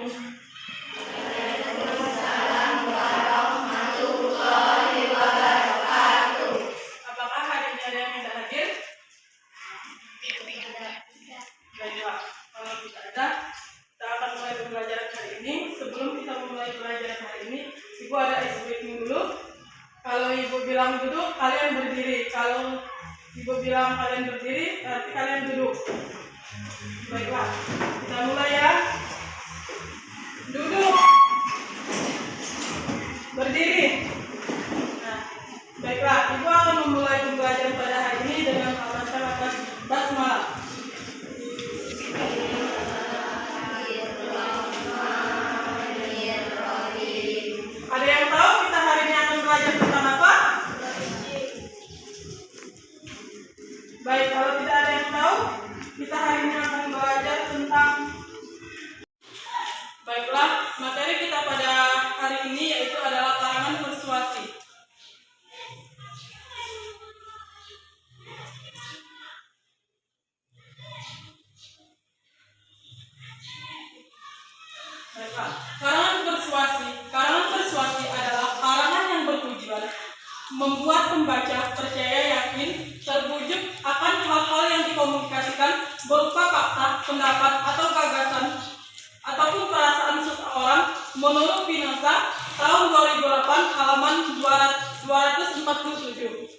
Waalaikumsalam warahmatullahi wabarakatuh. Apakah hari ini ada yang tidak hadir? Baiklah, kalau tidak ada, kita akan mulai pembelajaran hari ini. Sebelum kita memulai pembelajaran hari ini, Ibu ada ice breaking dulu. Kalau Ibu bilang duduk, kalian berdiri. Kalau Ibu bilang kalian berdiri, berarti kalian duduk. Baiklah, kita mulai ya. Duduk. Berdiri. Nah, baiklah, Ibu akan memulai pembelajaran pada hari ini dengan membacakan atas basmalah. Ada yang tahu kita hari ini akan belajar tentang apa? Baik, kalau tidak ada yang tahu, kita hari ini akan belajar tentang. Baiklah, materi kita pada hari ini yaitu adalah karangan persuasi. Baiklah, karangan persuasi adalah karangan yang bertujuan membuat pembaca percaya yakin terbujuk akan hal-hal yang dikomunikasikan berupa fakta, pendapat atau gagasan ataupun perasaan seseorang menurut Pinasa tahun 2008 halaman 247.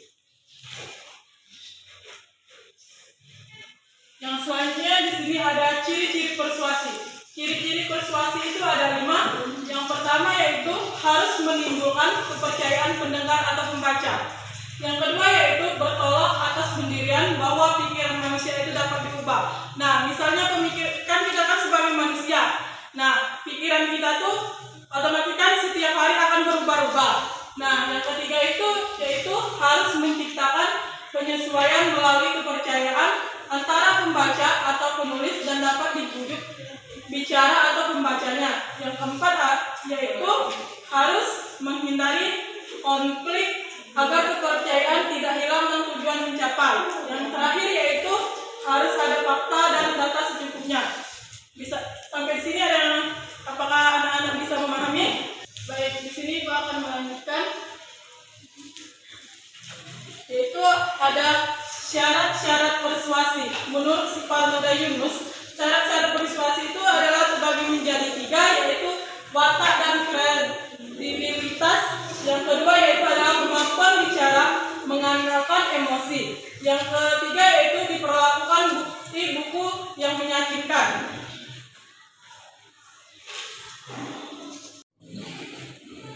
Yang selanjutnya di sini ada ciri-ciri persuasi. Ciri-ciri persuasi itu ada 5. Yang pertama yaitu harus menimbulkan kepercayaan pendengar atau pembaca. Yang kedua yaitu bertolak atas pendirian bahwa pikiran manusia itu dapat diubah. Nah, misalnya kan kita kan sebagai manusia. Nah, pikiran kita tuh otomatis kan setiap hari akan berubah-ubah. Nah, yang ketiga itu yaitu harus menciptakan penyesuaian melalui kepercayaan antara pembaca atau penulis dan dapat dibujuk bicara atau pembacanya. Yang keempat yaitu harus menghindari konflik agar kepercayaan tidak hilang dan tujuan mencapai. Yang terakhir yaitu harus ada fakta dan data secukupnya. Bisa sampai sini ada apakah anak-anak bisa memahami? Baik, di sini Ibu akan melanjutkan. Yaitu ada syarat-syarat persuasi. Menurut Suparnoda Yunus, syarat-syarat persuasi itu adalah terbagi menjadi 3, yaitu watak dan kredibilitas. Yang kedua yaitu adalah kemampuan bicara mengandalkan emosi. Yang ketiga yaitu diperlakukan bukti buku yang meyakinkan.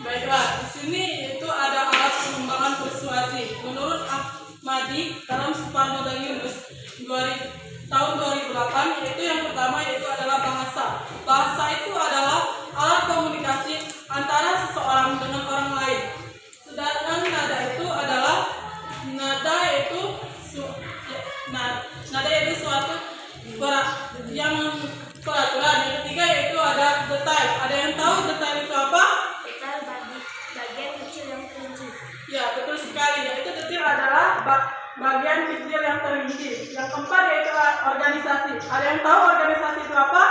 Baiklah, di sini itu ada alat pengembangan persuasi. Menurut Ahmadi dalam Suparnoda Yunus tahun 2008, yaitu yang pertama yaitu adalah bahasa. Bahasa itu adalah alat komunikasi antara seseorang dengan orang lain. Sedangkan nada itu adalah nada yaitu suatu yang peraturan. Yang ketiga yaitu ada detail. Ada yang tahu detail itu apa? Detail bagian kecil yang terinci. Ya, betul sekali. Yaitu detail adalah bagian kecil yang terinci. Yang keempat yaitu organisasi. Ada yang tahu organisasi itu apa?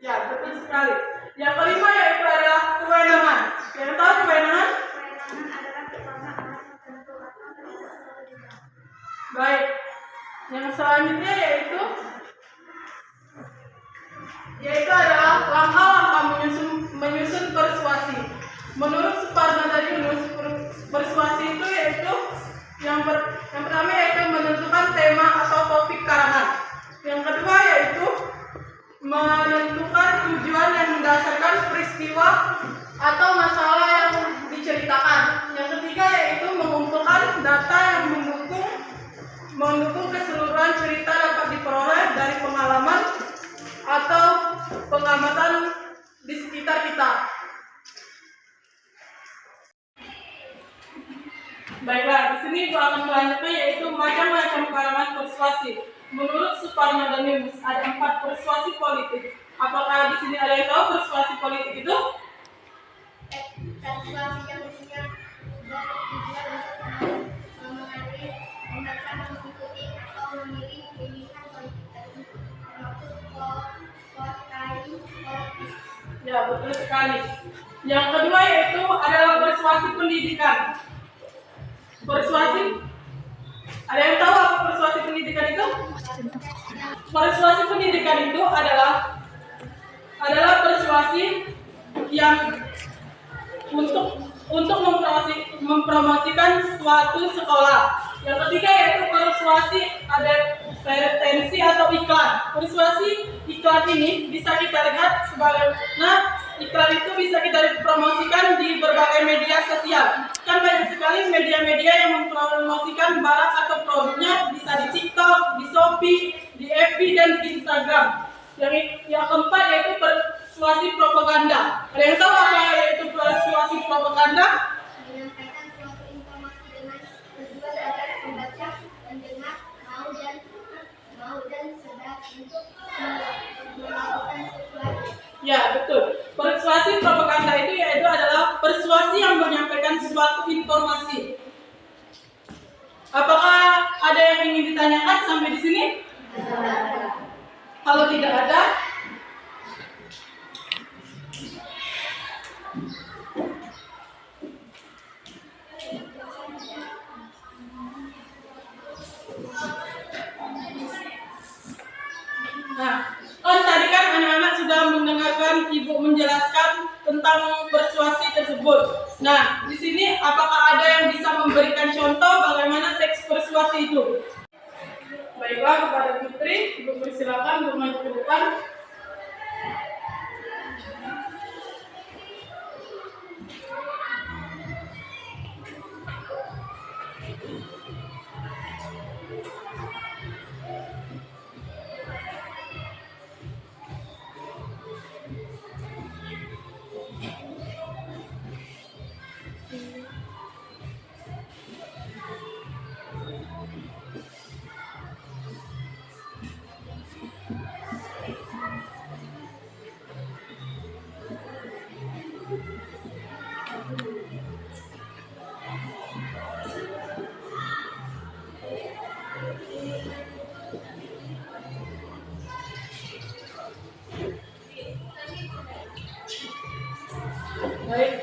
Ya, betul sekali. Yang kelima yaitu adalah kewenangan. Yang tahu kewenangan? Kewenangan adalah kewenangan tertentu atau Baik. Yang selanjutnya yaitu adalah langkah-langkah menyusun persuasi. Menurut Suparnoda Yunus, persuasi itu yaitu yang pertama yaitu menentukan tema atau topik karangan. Yang kedua yaitu menentukan tujuan yang mendasarkan peristiwa atau masalah yang diceritakan. Yang ketiga yaitu mengumpulkan data yang mendukung keseluruhan cerita dapat diperoleh dari pengalaman atau pengamatan di sekitar kita. Baiklah, di sini Ibu akan melanjutkan yaitu macam-macam karangan persuasi. Menurut Suparnoda Yunus ada 4 persuasi politik. Apakah di sini ada yang tahu persuasi politik itu? persuasi yang bertujuan untuk mengadili, membaca, mengikuti atau memilih pilihan politik tertentu. Ya, betul sekali. Yang kedua yaitu adalah persuasi pendidikan. Persuasi, ada yang tahu apa persuasi pendidikan itu? Persuasi pendidikan itu adalah persuasi yang untuk mempromosikan suatu sekolah. Yang ketiga yaitu persuasi advertensi atau iklan. Persuasi iklan ini bisa kita lihat sebagai iklan itu bisa kita promosikan di berbagai media sosial. Kan banyak sekali media-media yang mempromosikan barang atau produknya, bisa di TikTok, di Shopee, di FB dan di Instagram. Yang keempat yaitu persuasi propaganda. Ada yang tahu apa yaitu persuasi propaganda? Menyampaikan suatu informasi dengan tujuan agar pembaca mendengar mau dan sedang untuk melakukan sesuatu. Ya, betul. Persuasi propaganda itu yaitu adalah persuasi yang menyampaikan suatu informasi. Apakah ada yang ingin ditanyakan sampai di sini? Kalau tidak ada, tadi kan anak-anak sudah mendengarkan ibu menjelaskan tentang persuasi tersebut. Nah, di sini apakah ada yang bisa memberikan contoh bagaimana teks persuasi itu? Baiklah, kepada Putri, ibu persilakan untuk maju ke depan. Baik,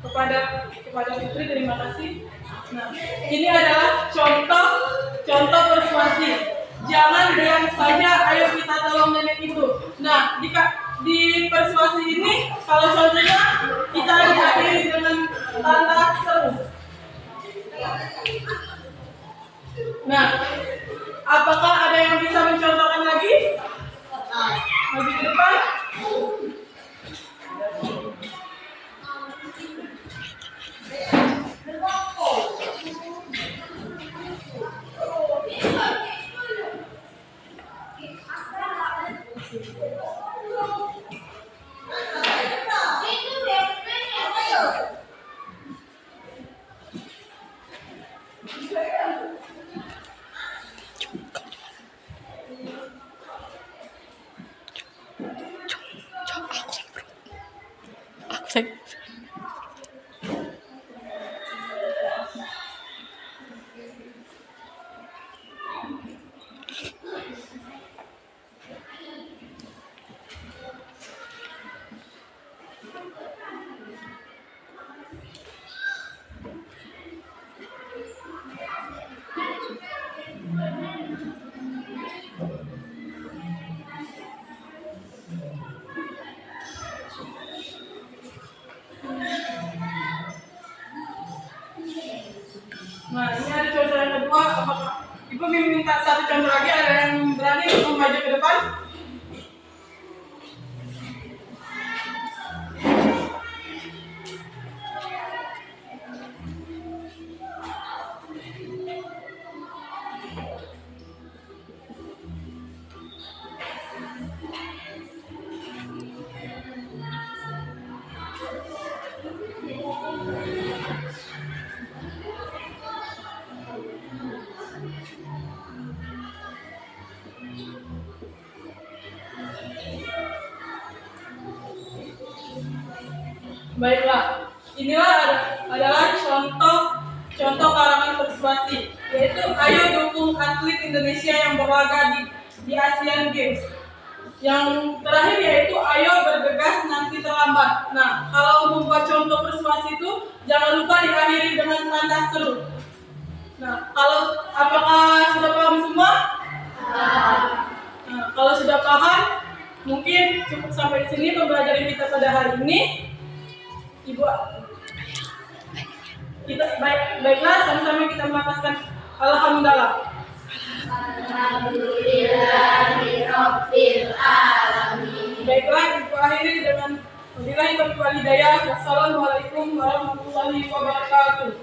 kepada Putri terima kasih. Nah, ini adalah contoh persuasi. Jangan diam saja, ayo kita tolong nenek itu. Nah, di persuasi ini kalau contohnya kita diakhiri dengan tanda seru. Nah, apakah ada yang bisa mencontohkan lagi? Maju ke depan. Nah, ini ada contoh yang kedua. Apakah Ibu minta satu contoh lagi? Ada yang berani untuk maju ke depan? Baiklah, inilah adalah contoh karangan persuasi, yaitu ayo dukung atlet Indonesia yang berlaga di Asian Games. Yang terakhir yaitu ayo bergegas nanti terlambat. Nah, kalau membuat contoh persuasi itu jangan lupa diakhiri dengan tanda seru. Nah, apakah sudah paham semua? Nah, kalau sudah paham, mungkin cukup sampai di sini pembelajaran kita pada hari ini. Ibu, baiklah sama-sama kita melafazkan alhamdulillah. Alhamdulillahirabbil alamin. Baiklah, ibu akhiri dengan wabillahi taufiq wal hidayah. Wassalamualaikum warahmatullahi wabarakatuh.